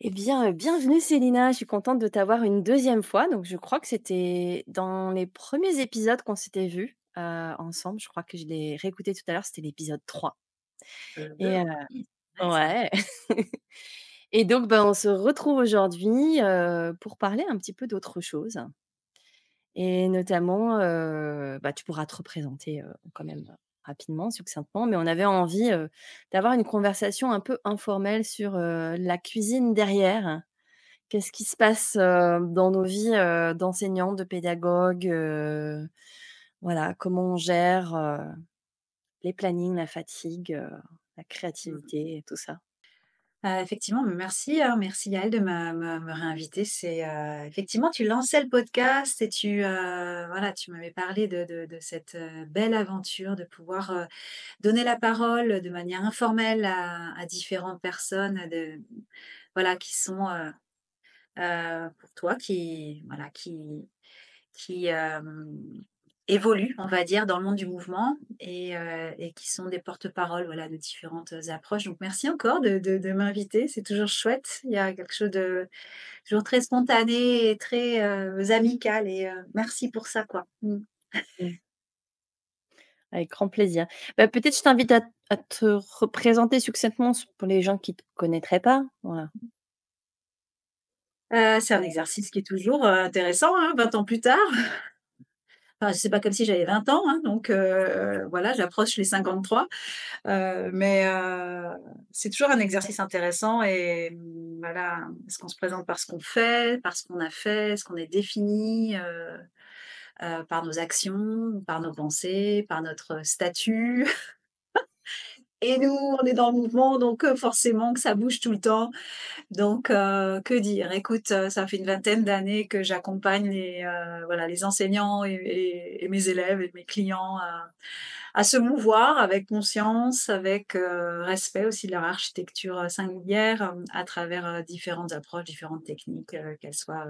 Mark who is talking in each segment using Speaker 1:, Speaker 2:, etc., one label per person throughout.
Speaker 1: Eh bien, bienvenue Célina, je suis contente de t'avoir une deuxième fois. Donc je crois que c'était dans les premiers épisodes qu'on s'était vus, ensemble. Je crois que je l'ai réécouté tout à l'heure, c'était l'épisode 3. Et
Speaker 2: Oui, c'est vrai ça.
Speaker 1: ouais. Et donc, ben, on se retrouve aujourd'hui, pour parler un petit peu d'autre chose et notamment, bah, tu pourras te représenter, quand même, rapidement, succinctement, mais on avait envie, d'avoir une conversation un peu informelle sur, la cuisine derrière. Qu'est-ce qui se passe, dans nos vies, d'enseignants, de pédagogues, voilà, comment on gère, les plannings, la fatigue, la
Speaker 2: Mmh.
Speaker 1: créativité et tout ça?
Speaker 2: Effectivement, merci, hein, merci Yael de me réinviter. Effectivement, tu lançais le podcast et voilà, tu m'avais parlé de cette, belle aventure de pouvoir, donner la parole de manière informelle à différentes personnes voilà, qui sont, pour toi, voilà, qui évoluent, on va dire, dans le monde du mouvement et qui sont des porte-parole, voilà, de différentes approches. Donc merci encore de m'inviter, c'est toujours chouette. Il y a quelque chose de toujours très spontané et très, amical et merci pour ça, quoi. Mmh.
Speaker 1: Mmh. Avec grand plaisir. Bah, peut-être je t'invite à te représenter succinctement pour les gens qui ne te connaîtraient pas, voilà.
Speaker 2: C'est un exercice qui est toujours, intéressant, hein, 20 ans plus tard. Enfin, c'est pas comme si j'avais 20 ans, hein, donc voilà, j'approche les 53. C'est toujours un exercice intéressant et voilà, est-ce qu'on se présente par ce qu'on fait, par ce qu'on a fait? Est-ce qu'on est défini, par nos actions, par nos pensées, par notre statut? Et nous, on est dans le mouvement, donc forcément que ça bouge tout le temps. Donc que dire? Écoute, ça fait une vingtaine d'années que j'accompagne voilà, les enseignants et mes élèves et mes clients à se mouvoir avec conscience, avec, respect aussi de leur architecture, singulière, à travers, différentes approches, différentes techniques, qu'elles soient,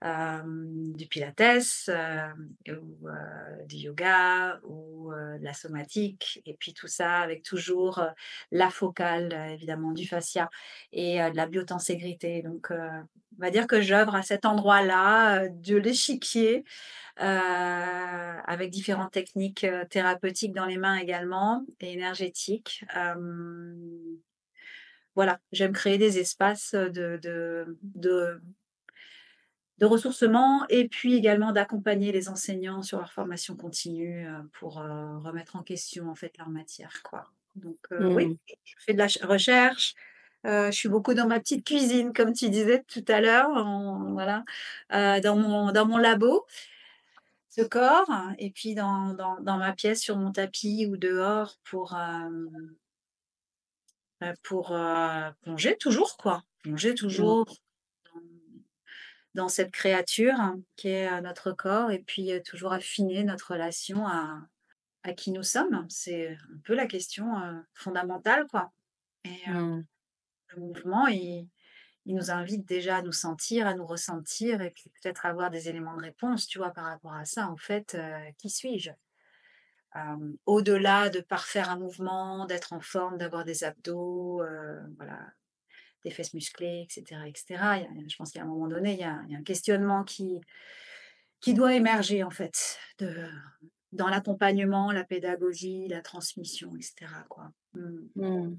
Speaker 2: du pilates, ou, du yoga ou, de la somatique et puis tout ça avec toujours, la focale, évidemment du fascia et de la biotenségrité donc, on va dire que j'œuvre à cet endroit-là, de l'échiquier, avec différentes techniques, thérapeutiques dans les mains également et énergétiques. Voilà, j'aime créer des espaces, de ressourcement et puis également d'accompagner les enseignants sur leur formation continue, pour, remettre en question, en fait, leur matière, quoi. Donc, oui,
Speaker 1: Mmh.
Speaker 2: je fais de la recherche, je suis beaucoup dans ma petite cuisine, comme tu disais tout à l'heure, voilà, dans mon labo. Ce corps et puis dans ma pièce, sur mon tapis ou dehors pour, plonger toujours quoi. Plonger
Speaker 1: Mmh.
Speaker 2: toujours dans cette créature qui est, notre corps et puis, toujours affiner notre relation à qui nous sommes. C'est un peu la question, fondamentale quoi et
Speaker 1: Mmh.
Speaker 2: le mouvement il nous invite déjà à nous sentir, à nous ressentir et puis peut-être avoir des éléments de réponse, tu vois, par rapport à ça en fait, qui suis-je? Au-delà de parfaire un mouvement, d'être en forme, d'avoir des abdos, voilà, des fesses musclées et cetera. Je pense qu'à un moment donné, il y a un questionnement qui doit émerger en fait dans l'accompagnement, la pédagogie, la transmission et cetera quoi. Mmh.
Speaker 1: Mmh.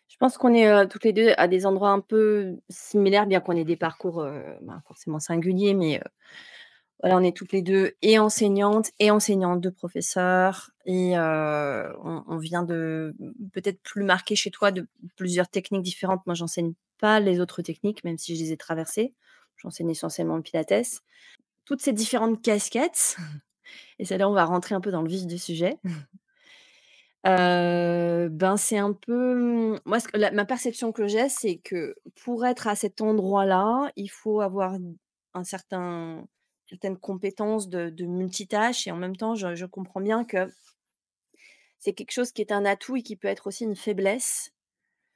Speaker 1: Je pense qu'on est, toutes les 2 à des endroits un peu similaires, bien qu'on ait des parcours, ben, forcément singuliers, mais voilà, on est toutes les 2 et enseignantes et enseignantes de professeurs et on vient de peut-être plus marqué chez toi de plusieurs techniques différentes. Moi, j'enseigne pas les autres techniques, même si je les ai traversées. J'enseigne essentiellement le pilates. Toutes ces différentes casquettes et c'est là où on va rentrer un peu dans le vif du sujet. Ben, c'est un peu, moi ce que la ma perception que j'ai, c'est que pour être à cet endroit-là, il faut avoir un certain certaines compétences de multitâche et en même temps, je comprends bien que c'est quelque chose qui est un atout et qui peut être aussi une faiblesse,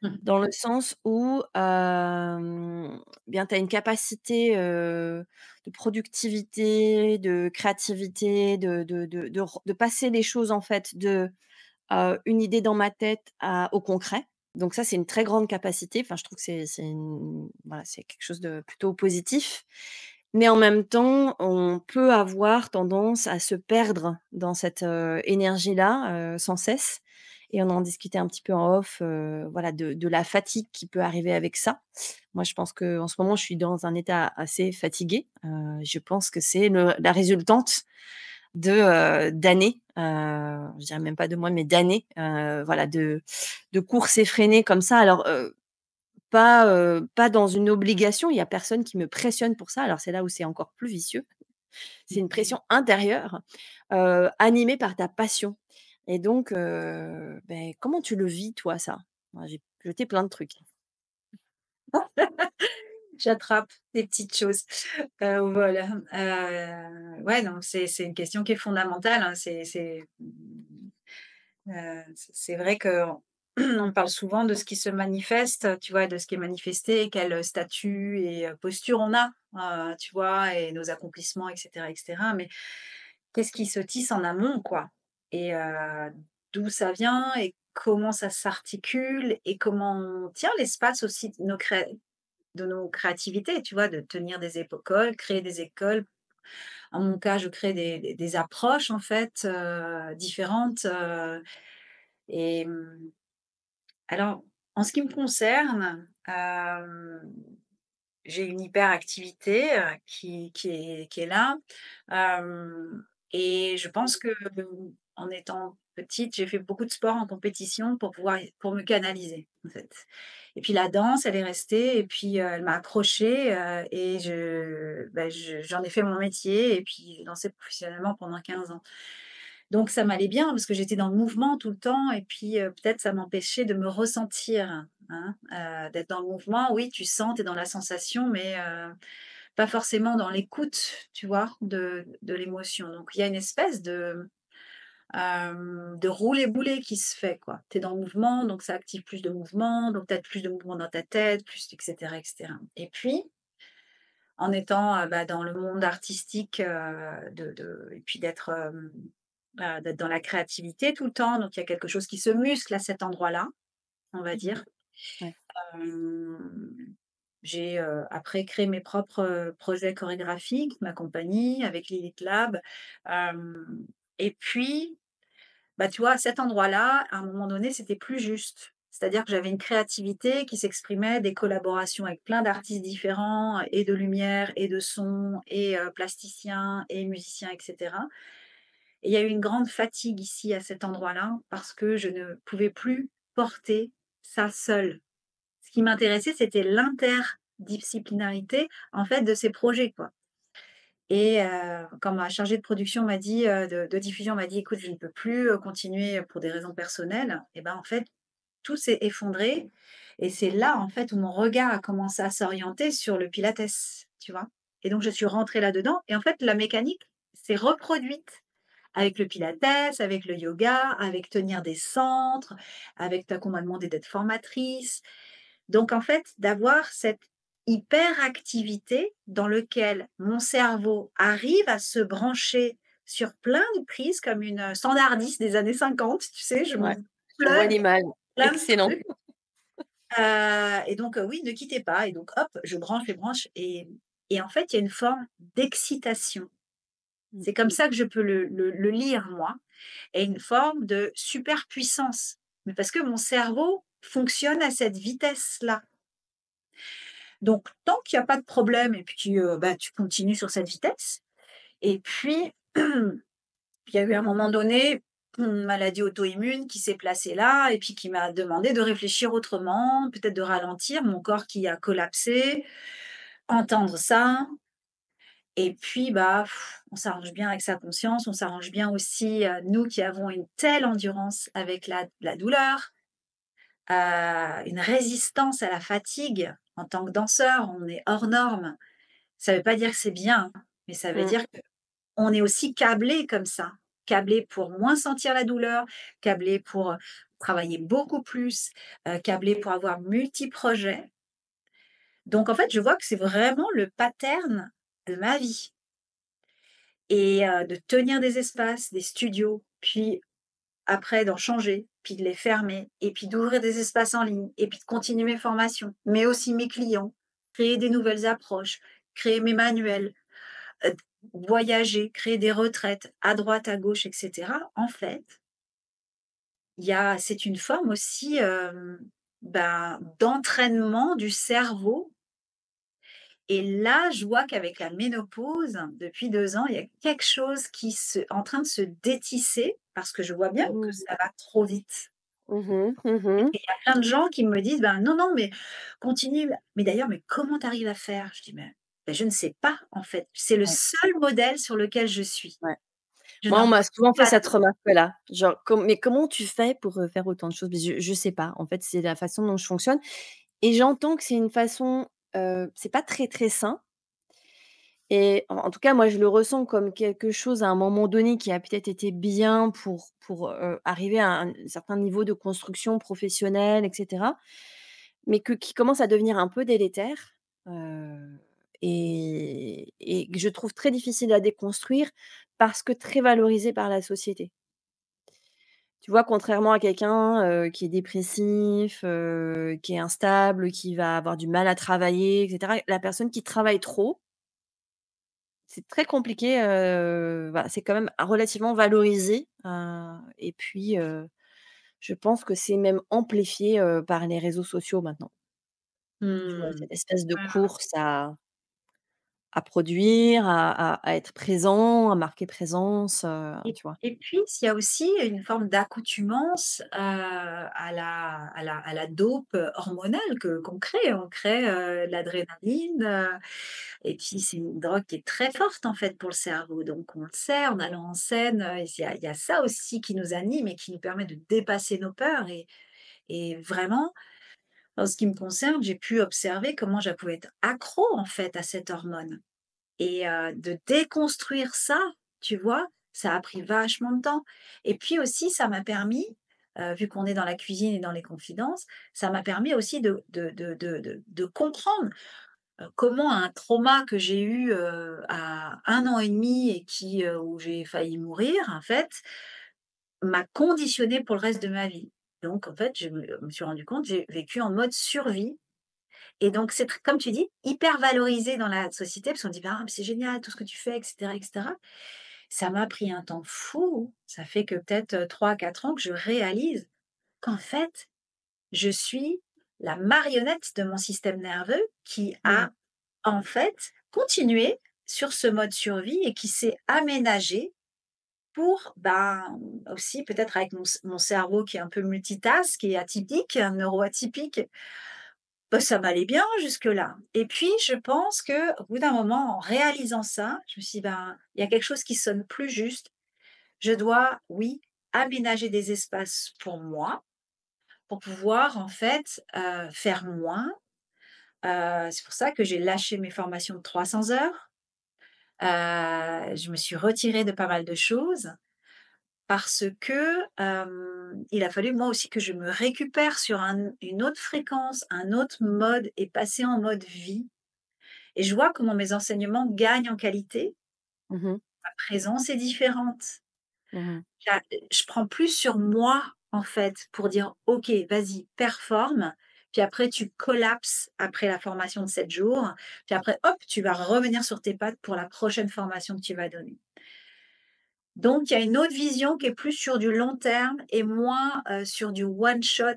Speaker 2: Mmh.
Speaker 1: dans le sens où, bien, tu as une capacité, de productivité, de créativité, de passer les choses, en fait, une idée dans ma tête à au concret. Donc ça, c'est une très grande capacité. Enfin, je trouve que c'est une voilà, c'est quelque chose de plutôt positif. Mais en même temps, on peut avoir tendance à se perdre dans cette, énergie-là, sans cesse et on en discutait un petit peu en off, voilà, de la fatigue qui peut arriver avec ça. Moi, je pense qu'en ce moment, je suis dans un état assez fatigué. Je pense que c'est la résultante d'années, je dirais même pas de mois, mais d'années, voilà, de courses effrénées comme ça. Alors, pas dans une obligation, il y a personne qui me pressionne pour ça. Alors c'est là où c'est encore plus vicieux. C'est une pression intérieure, animée par ta passion et donc comment tu le vis toi ça? Moi j'ai jeté plein de trucs.
Speaker 2: J'attrape des petites choses. Voilà, ouais, donc c'est une question qui est fondamentale, hein. C'est vrai qu'on on parle souvent de ce qui se manifeste, tu vois? De ce qui est manifesté, quel statut et posture on a, tu vois? Et nos accomplissements et cetera. Mais qu'est-ce qui se tisse en amont, quoi? Et d'où ça vient et comment ça s'articule et comment on tient l'espace aussi de nos créativités, tu vois? De tenir des écoles, créer des écoles. En mon cas, je crée des approches en fait, différentes, et alors en ce qui me concerne, j'ai une hyperactivité, qui est là, hem et je pense que, en étant petite, j'ai fait beaucoup de sport en compétition pour me canaliser, en fait. Et puis la danse, elle est restée et puis, elle m'a accrochée, et j'en ai fait mon métier et puis j'ai dansé professionnellement pendant 15 ans. Donc ça m'allait bien parce que j'étais dans le mouvement tout le temps et puis, peut-être ça m'empêchait de me ressentir, hein, d'être dans le mouvement. Oui, tu sens, tu es dans la sensation, mais, pas forcément dans l'écoute, tu vois, de l'émotion. Donc il y a une espèce de rouler-bouler qui se fait, quoi. Tu es dans le mouvement, donc ça active plus de mouvement, donc tu as plus de mouvement dans ta tête, plus et cetera et cetera. Et puis, en étant, dans le monde artistique, et puis d'être dans la créativité tout le temps, donc il y a quelque chose qui se muscle à cet endroit-là, on va
Speaker 1: Mmh.
Speaker 2: dire.
Speaker 1: Ouais.
Speaker 2: Hem, j'ai, après créé mes propres, projets chorégraphiques, ma compagnie avec Lilith Lab, hem et puis, bah, tu vois, à cet endroit-là, à un moment donné, c'était plus juste. C'est-à-dire que j'avais une créativité qui s'exprimait, des collaborations avec plein d'artistes différents et de lumière et de son et plasticiens et musiciens et cetera. Et il y a eu une grande fatigue ici, à cet endroit-là, parce que je ne pouvais plus porter ça seule. Ce qui m'intéressait, c'était l'interdisciplinarité, en fait, de ces projets, quoi. Et quand ma chargée de production m'a dit, de diffusion m'a dit: «Écoute, je ne peux plus, continuer pour des raisons personnelles», et ben, en fait, tout s'est effondré et c'est là, en fait, où mon regard a commencé à s'orienter sur le pilates, tu vois? Et donc je suis rentrée là-dedans et en fait, la mécanique s'est reproduite avec le pilates, avec le yoga, avec tenir des centres, avec ta qu'on m'a demandé d'être formatrice. Donc en fait, d'avoir cette hyperactivité dans lequel mon cerveau arrive à se brancher sur plein de prises comme une standardiste des années 50, tu sais? Je me
Speaker 1: Ouais, je vois
Speaker 2: plug
Speaker 1: l'image.
Speaker 2: plein de
Speaker 1: Excellent.
Speaker 2: trucs, et donc oui, ne quittez pas et donc hop, je branche et en fait, il y a une forme d'excitation.
Speaker 1: Mmh.
Speaker 2: C'est comme ça que je peux le lire moi, et une forme de superpuissance. Mais parce que mon cerveau fonctionne à cette vitesse-là. Donc tant qu'il y a pas de problème et puis, tu continues sur cette vitesse et puis il y a eu un moment donné, une maladie auto-immune qui s'est placée là et puis qui m'a demandé de réfléchir autrement, peut-être de ralentir, mon corps qui a collapsé, entendre ça et puis, on s'arrange bien avec sa conscience, on s'arrange bien aussi, nous qui avons une telle endurance avec la douleur, une résistance à la fatigue. En tant que danseur, on est hors norme. Ça veut pas dire que c'est bien, hein, mais ça veut
Speaker 1: Mmh.
Speaker 2: dire qu'on est aussi câblé comme ça. Câblé pour moins sentir la douleur, câblé pour, travailler beaucoup plus, câblé pour avoir multi-projets. Donc en fait, je vois que c'est vraiment le pattern de ma vie et de tenir des espaces, des studios, puis après d'en changer. puis de les fermer et puis d'ouvrir des espaces en ligne et puis de continuer mes formations, mais aussi mes clients, créer des nouvelles approches, créer mes manuels, d voyager, créer des retraites à droite, à gauche et cetera. En fait, c'est une forme aussi, d'entraînement du cerveau et là, je vois qu'avec la ménopause, depuis 2 ans, il y a quelque chose qui se en train de se détisser parce que je vois bien que
Speaker 1: Mmh.
Speaker 2: ça va trop vite.
Speaker 1: Mmh mh. Mmh.
Speaker 2: Et il y a plein de gens qui me disent: «Ben, non, non, mais continue, mais d'ailleurs, mais comment tu arrives à faire?» Je dis: «Mais je ne sais pas, en fait. C'est le
Speaker 1: Ouais,
Speaker 2: seul modèle sur lequel je suis.
Speaker 1: ouais.
Speaker 2: Je
Speaker 1: Moi, on
Speaker 2: n'en
Speaker 1: m'a souvent fait
Speaker 2: pas
Speaker 1: cette
Speaker 2: d'autre».
Speaker 1: remarque-là, genre: Mais comment tu fais pour, faire autant de choses?» Mais je sais pas, en fait, c'est la façon dont je fonctionne et j'entends que c'est une façon, c'est pas très, très sain et en tout cas, moi, je le ressens comme quelque chose à un moment donné qui a peut-être été bien pour, arriver à un certain niveau de construction professionnelle et cetera, mais qui commence à devenir un peu délétère, heu et que je trouve très difficile à déconstruire parce que très valorisé par la société. Tu vois, contrairement à quelqu'un, qui est dépressif, qui est instable, qui va avoir du mal à travailler et cetera, la personne qui travaille trop, c'est très compliqué, voilà, c'est quand même relativement valorisé, et puis, je pense que c'est même amplifié, par les réseaux sociaux maintenant. Tu vois?
Speaker 2: Mmh.
Speaker 1: Cette espèce de
Speaker 2: Ouais, ouais.
Speaker 1: course à produire, à être présent, à marquer présence, tu vois?
Speaker 2: Et puis, il y a aussi une forme d'accoutumance, à la dope, hormonale qu'on crée. On crée, de l'adrénaline, et puis c'est une drogue qui est très forte, en fait, pour le cerveau. Donc on le sait, en allant en scène, il y a ça aussi qui nous anime et qui nous permet de dépasser nos peurs et vraiment, en ce qui me concerne, j'ai pu observer comment je pouvais être accro, en fait, à cette hormone. Et de déconstruire ça, tu vois? Ça a pris vachement de temps et puis aussi ça m'a permis, vu qu'on est dans la cuisine et dans les confidences, ça m'a permis aussi de comprendre, comment un trauma que j'ai eu, à 1 an et demi et où j'ai failli mourir, en fait, m'a conditionnée pour le reste de ma vie. Donc en fait, je me suis rendu compte, j'ai vécu en mode survie et donc c'est comme tu dis, hyper valorisé dans la société parce qu'on dit: «Bah, mais c'est génial tout ce que tu fais» et cetera. Ça m'a pris un temps fou, ça fait que peut-être, 3 à 4 ans que je réalise qu'en fait, je suis la marionnette de mon système nerveux qui
Speaker 1: Mmh.
Speaker 2: a, en fait, continué sur ce mode survie et qui s'est aménagé pour, ben, aussi peut-être avec mon cerveau qui est un peu multitask, qui est atypique, neuroatypique. Bah, ça m'allait bien jusque-là et puis je pense qu'au bout d'un moment, en réalisant ça, je me suis dit: «Ben, il y a quelque chose qui sonne plus juste. Je dois, oui, aménager des espaces pour moi, pour pouvoir en fait, faire moins». C'est pour ça que j'ai lâché mes formations de 300 heures. Je me suis retirée de pas mal de choses parce que, il a fallu moi aussi que je me récupère sur une autre fréquence, un autre mode et passer en mode vie. Et je vois comment mes enseignements gagnent en qualité.
Speaker 1: Mmh mh.
Speaker 2: Ma présence est différente.
Speaker 1: Mmh.
Speaker 2: Là, je prends plus sur moi, en fait, pour dire: «OK, vas-y, performe». Puis après, tu collapses après la formation de 7 jours. Puis après, hop, tu vas revenir sur tes pattes pour la prochaine formation que tu vas donner. Donc il y a une autre vision qui est plus sur du long terme et moins, sur du one shot,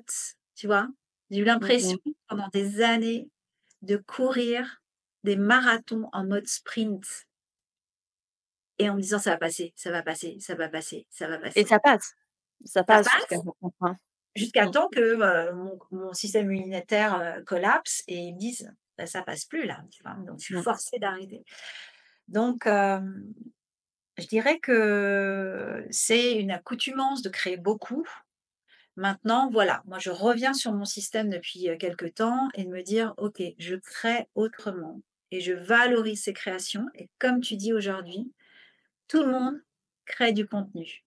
Speaker 2: tu vois? J'ai eu
Speaker 1: Mmh
Speaker 2: l'impression
Speaker 1: mh.
Speaker 2: pendant des années de courir des marathons en mode sprint. Et en me disant: «Ça va passer, ça va passer, ça va passer, ça va
Speaker 1: Et
Speaker 2: passer».
Speaker 1: ça
Speaker 2: Ça
Speaker 1: passe jusqu'à un
Speaker 2: passe
Speaker 1: certain point.
Speaker 2: jusqu'à
Speaker 1: Mmh.
Speaker 2: temps que, mon système immunitaire, collapse et ils me disent: «Bah, ça passe plus là», tu vois? Donc je suis
Speaker 1: Mmh.
Speaker 2: forcée d'arrêter. Donc je dirais que c'est une accoutumance de créer beaucoup. Maintenant, voilà, moi je reviens sur mon système depuis, quelque temps et de me dire: «OK, je crée autrement et je valorise ces créations» et comme tu dis aujourd'hui, tout le monde crée du contenu.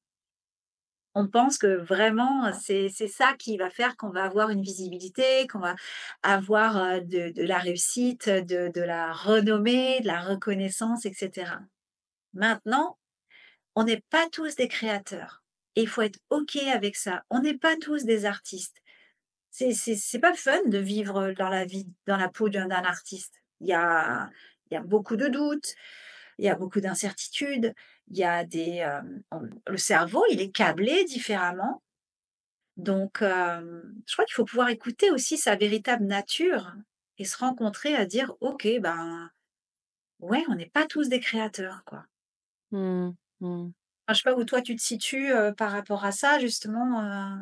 Speaker 2: On pense que vraiment, c'est ça qui va faire qu'on va avoir une visibilité, qu'on va avoir, de la réussite, de la renommée, de la reconnaissance et cetera. Maintenant, on n'est pas tous des créateurs et il faut être OK avec ça. On n'est pas tous des artistes. C'est pas fun de vivre dans la peau d'un artiste. Il y a beaucoup de doutes, il y a beaucoup d'incertitudes, il y a le cerveau, il est câblé différemment. Donc, je crois qu'il faut pouvoir écouter aussi sa véritable nature et se rencontrer à dire: «OK, ben, ouais, on n'est pas tous des créateurs, quoi».
Speaker 1: Mmh. Mmh.
Speaker 2: Enfin, je sais pas où toi tu te situes, par rapport à ça justement,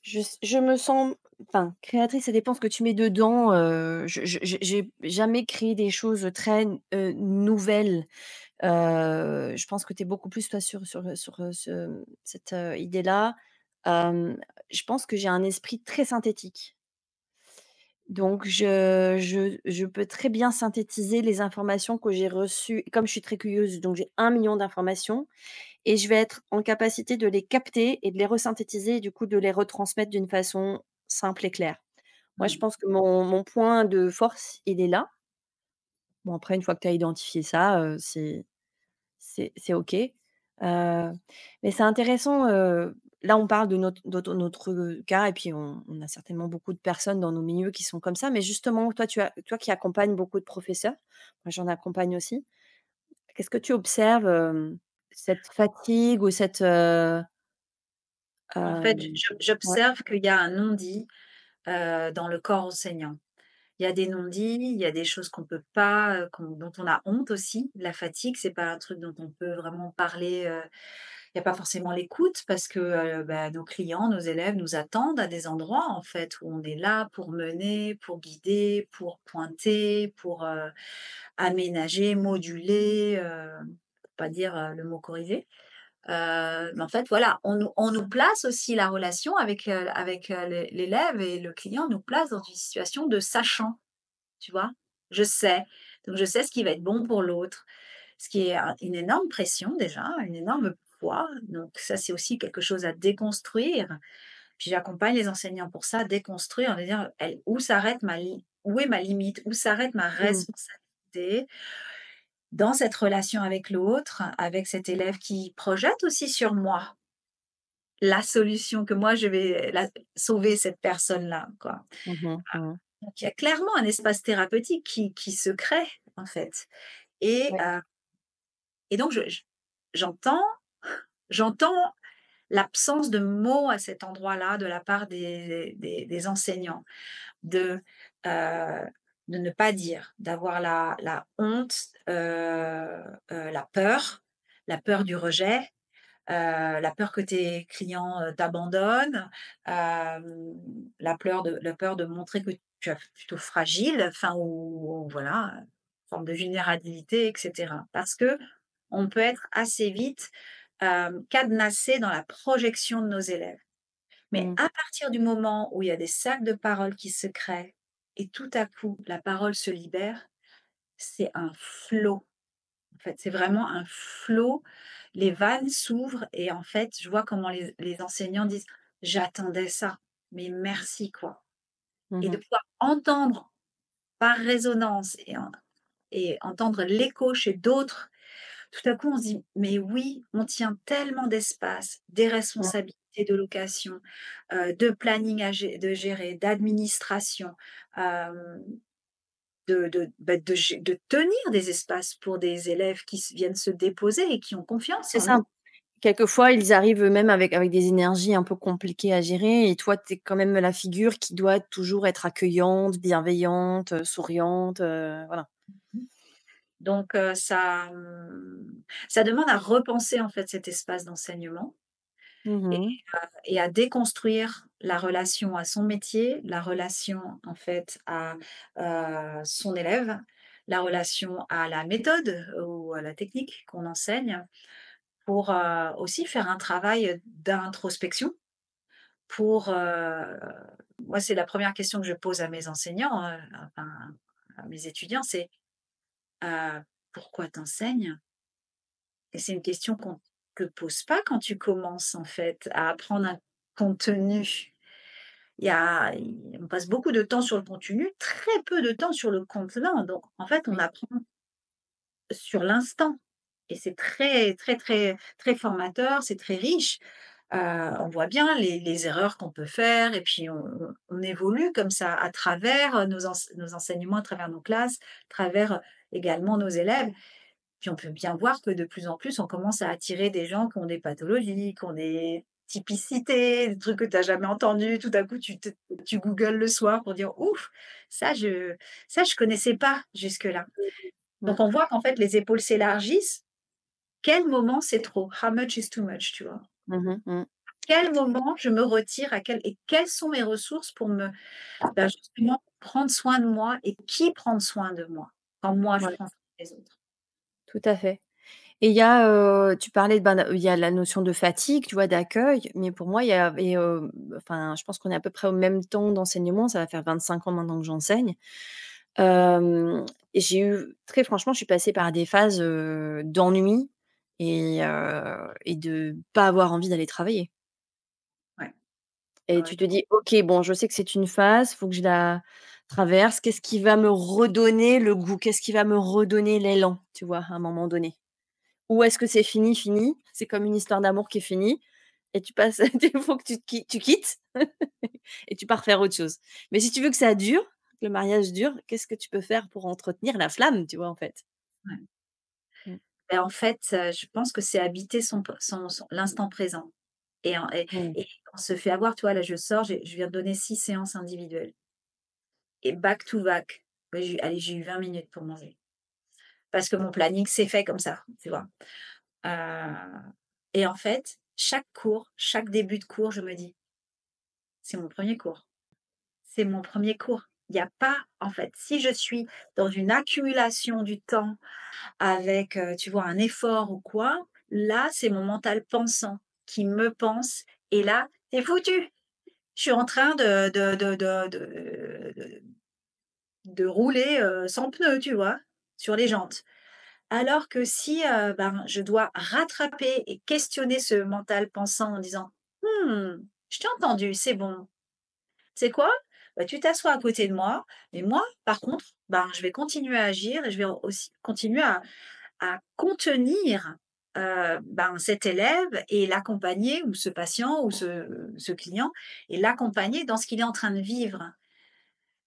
Speaker 1: Je me sens enfin, créatrice, ça dépend ce que tu mets dedans, j'ai jamais créé des choses très, nouvelles. Je pense que tu es beaucoup plus toi sur cette, idée-là. Hem, je pense que j'ai un esprit très synthétique. Donc je peux très bien synthétiser les informations que j'ai reçues. Comme je suis très curieuse, donc j'ai 1 million d'informations et je vais être en capacité de les capter et de les resynthétiser et du coup de les retransmettre d'une façon simple et claire. Moi, je
Speaker 2: mmh,
Speaker 1: pense que mon point de force, il est là. Bon après une fois que tu as identifié ça, c'est OK. Mais c'est intéressant, là on parle de notre cas et puis on a certainement beaucoup de personnes dans nos milieux qui sont comme ça. Mais justement, toi qui accompagnes beaucoup de professeurs, moi j'en accompagne aussi. Qu'est-ce que tu observes, cette fatigue ou cette,
Speaker 2: en fait,
Speaker 1: ouais.
Speaker 2: j'observe qu'il y a un non-dit, dans le corps enseignant. Il y a des non-dits, il y a des choses qu'on peut pas, dont on a honte aussi. La fatigue, c'est pas un truc dont on peut vraiment parler, il y a pas forcément l'écoute parce que, bah, nos clients, nos élèves nous attendent à des endroits, en fait, où on est là pour mener, pour guider, pour pointer, pour, aménager, moduler, pour pas dire, le mot corriger. Mais en fait, voilà, on nous place aussi la relation avec l'élève et le client nous place dans une situation de sachant. Tu vois? Je sais, donc je sais ce qui va être bon pour l'autre, ce qui est une énorme pression déjà, une énorme poids, donc ça, c'est aussi quelque chose à déconstruire. Puis j'accompagne les enseignants pour ça, déconstruire, de dire: «Elle où est ma limite? Où s'arrête ma
Speaker 1: Mmh.
Speaker 2: responsabilité dans cette relation avec l'autre, avec cet élève qui projette aussi sur moi la solution que moi je vais la sauver cette personne-là, quoi».
Speaker 1: Mmh mh. Mmh.
Speaker 2: Donc il y a clairement un espace thérapeutique qui se crée, en fait et
Speaker 1: Ouais.
Speaker 2: heu et donc j'entends j'entends l'absence de mots à cet endroit-là de la part des enseignants, de, heu, de ne pas dire, d'avoir la honte, la peur du rejet, la peur que tes clients, t'abandonnent, la peur de montrer que tu es plutôt fragile, enfin ou voilà, forme de vulnérabilité et cetera. Parce qu'on peut être assez vite, cadenassé dans la projection de nos élèves. Mais
Speaker 1: Mmh.
Speaker 2: à partir du moment où il y a des cercles de parole qui se créent et tout à coup la parole se libère, c'est un flot. En fait, c'est vraiment un flot. Les vannes s'ouvrent et en fait, je vois comment les enseignants disent: «J'attendais ça, mais merci quoi»
Speaker 1: Mmh
Speaker 2: et de
Speaker 1: mh.
Speaker 2: pouvoir entendre par résonance et entendre l'écho chez d'autres, tout à coup on se dit: «Mais oui, on tient tellement d'espace, des
Speaker 1: Mmh.
Speaker 2: responsabilités de location, de planning de gérer, d'administration, hem, de tenir des espaces pour des élèves qui viennent se déposer et qui ont confiance
Speaker 1: C'est
Speaker 2: en
Speaker 1: ça.
Speaker 2: nous».
Speaker 1: Quelquefois, ils arrivent eux-mêmes avec des énergies un peu compliquées à gérer et toi, tu es quand même la figure qui doit toujours être accueillante, bienveillante, souriante, voilà.
Speaker 2: Donc ça demande à repenser en fait cet espace d'enseignement
Speaker 1: Mmh
Speaker 2: et
Speaker 1: mh.
Speaker 2: et à déconstruire la relation à son métier, la relation en fait à, son élève, la relation à la méthode ou à la technique qu'on enseigne pour, aussi faire un travail d'introspection pour, moi c'est la première question que je pose à mes enseignants, enfin à mes étudiants, c'est, heu: «Pourquoi tu enseignes?» Et c'est une question qu'on te pose pas quand tu commences en fait à apprendre un contenu. On passe beaucoup de temps sur le contenu, très peu de temps sur le contenant. Donc en fait, on apprend sur l'instant et c'est très, très, très, très formateur, c'est très riche. On voit bien les erreurs qu'on peut faire et puis on évolue comme ça à travers, nos enseignements, à travers nos classes, à travers, également nos élèves. Puis on peut bien voir que de plus en plus, on commence à attirer des gens qui ont des pathologies, qui ont des typicités, des trucs que tu as jamais entendus. Tout à coup, tu googles le soir pour dire: «Ouf, ça je ça je connaissais pas jusque-là».
Speaker 1: Mmh.
Speaker 2: Donc on voit qu'en fait les épaules s'élargissent. Quel moment c'est trop? How much is too much, tu vois?
Speaker 1: Mmh mh. Mmh.
Speaker 2: Quel moment je me retire, et quelles sont mes ressources pour justement prendre soin de moi, et qui prendre soin de moi quand moi je
Speaker 1: Ouais,
Speaker 2: prends soin des autres?
Speaker 1: tout à fait. Et il y a, tu parlais de il y a la notion de fatigue, tu vois, d'accueil, mais pour moi, il y a enfin, je pense qu'on est à peu près au même temps d'enseignement, ça va faire 25 ans maintenant que j'enseigne. Hem, j'ai eu très franchement, je suis passée par des phases, d'ennui et de pas avoir envie d'aller travailler.
Speaker 2: Ouais,
Speaker 1: Et
Speaker 2: ouais,
Speaker 1: tu te dis: «OK, bon, je sais que c'est une phase, faut que je la traverse. Qu'est-ce qui va me redonner le goût? Qu'est-ce qui va me redonner l'élan?» Tu vois, à un moment donné. Ou est-ce que c'est fini, fini? C'est comme une histoire d'amour qui est finie et tu passes il faut que tu quittes et tu pars faire autre chose. Mais si tu veux que ça dure, que le mariage dure, qu'est-ce que tu peux faire pour entretenir la flamme, tu vois, en fait?
Speaker 2: ouais.
Speaker 1: Mmh.
Speaker 2: En fait, je pense que c'est habiter son l'instant présent,
Speaker 1: Mmh.
Speaker 2: et on se fait avoir. Tu vois, là, je sors, je viens de donner 6 séances individuelles et back to back. Ouais, j'ai eu 20 minutes pour manger parce que mon planning s'est fait comme ça, tu vois? Heu et en fait, chaque cours, chaque début de cours, je me dis: «C'est mon premier cours, c'est mon premier cours». Il y a pas en fait, si je suis dans une accumulation du temps avec, tu vois, un effort ou quoi, là, c'est mon mental pensant qui me pense, et là, c'est foutu. Je suis en train de rouler, sans pneus, tu vois? Sur les jantes. Alors que si, ben, je dois rattraper et questionner ce mental pensant en disant: «Mmh, je t'ai entendu, c'est bon. Tu sais quoi? Bah, tu t'assois à côté de moi, et moi, par contre, ben, je vais continuer à agir, et je vais aussi continuer à contenir, ben, cet élève et l'accompagner, ou ce patient, ou ce client, et l'accompagner dans ce qu'il est en train de vivre.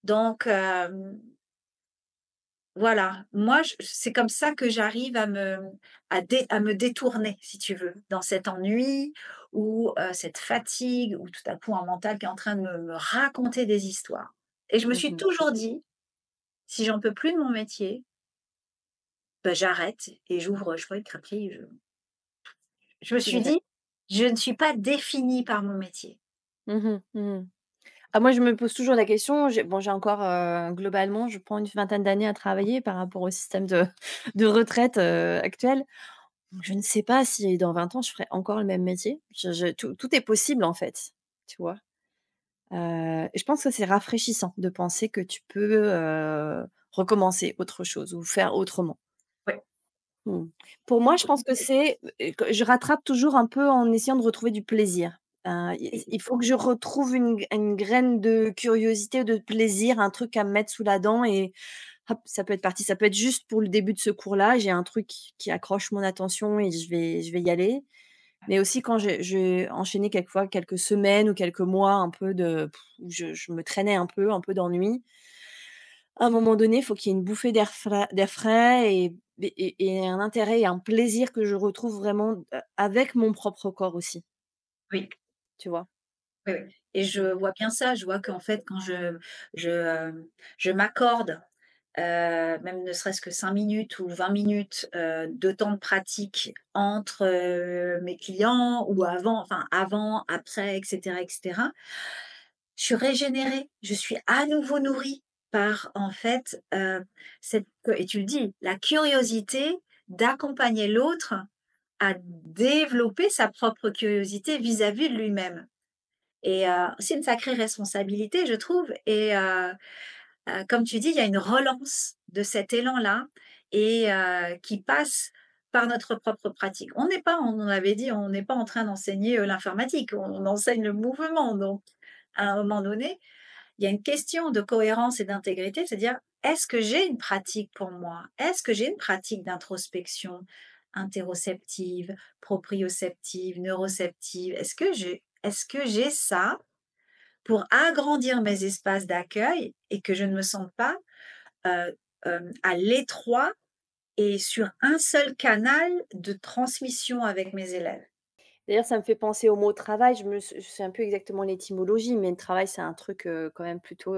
Speaker 2: Donc voilà, moi c'est comme ça que j'arrive à me détourner, si tu veux, dans cet ennui, ou cette fatigue, ou tout à coup un mental qui est en train de me raconter des histoires. Et je me
Speaker 1: Mmh
Speaker 2: suis
Speaker 1: mh.
Speaker 2: toujours dit: «Si j'en peux plus de mon métier, bah, j'arrête et j'ouvre, je sais pas, une crêperie». Je me
Speaker 1: Tout à
Speaker 2: suis
Speaker 1: fait.
Speaker 2: dit: «Je ne suis pas définie par mon métier».
Speaker 1: Mmh mh. Mmh. Ah moi, je me pose toujours la question, j'ai encore, globalement, je prends une vingtaine d'années à travailler par rapport au système de de retraite, actuel. Je ne sais pas si dans 20 ans, je ferai encore le même métier. Je tout est possible, en fait, tu vois? Et je pense que c'est rafraîchissant de penser que tu peux, recommencer autre chose ou faire autrement.
Speaker 2: Ouais.
Speaker 1: Mmh. Pour moi, je pense que c'est que je rattrape toujours un peu en essayant de retrouver du plaisir. Il faut que je retrouve une graine de curiosité, de plaisir, un truc à me mettre sous la dent et hop, ça peut être parti. Ça peut être juste pour le début de ce cours-là, j'ai un truc qui accroche mon attention et je vais y aller. Mais aussi quand j'ai enchaîné quelquefois quelques semaines ou quelques mois un peu où je me traînais un peu d'ennui. À un moment donné, il faut qu'il y ait une bouffée d'air frais et un intérêt et un plaisir que je retrouve vraiment, avec mon propre corps aussi,
Speaker 2: Oui,
Speaker 1: tu vois?
Speaker 2: oui, oui, et je
Speaker 1: Mmh.
Speaker 2: vois bien ça. Je vois qu'en fait, quand je m'accorde, même ne serait-ce que 5 minutes ou 20 minutes, de temps de pratique entre, mes clients, ou avant, enfin avant, après, et cetera, je suis régénérée. Je suis à nouveau nourrie par, en fait, et tu le dis, la curiosité d'accompagner l'autre à développer sa propre curiosité vis-à-vis de lui-même. Et c'est une sacrée responsabilité, je trouve, et comme tu dis, il y a une relance de cet élan-là, et qui passe par notre propre pratique. On avait dit, on n'est pas en train d'enseigner, l'informatique, on enseigne le mouvement. Donc à un moment donné, il y a une question de cohérence et d'intégrité, c'est-à-dire: «Est-ce que j'ai une pratique pour moi? Est-ce que j'ai une pratique d'introspection, interoceptive, proprioceptive, neuroceptive? Est-ce que j'ai ça pour agrandir mes espaces d'accueil et que je ne me sente pas, à l'étroit et sur un seul canal de transmission avec mes élèves?
Speaker 1: D'ailleurs, ça me fait penser au mot travail. Je sais un peu exactement l'étymologie, mais le travail, c'est un truc, quand même plutôt,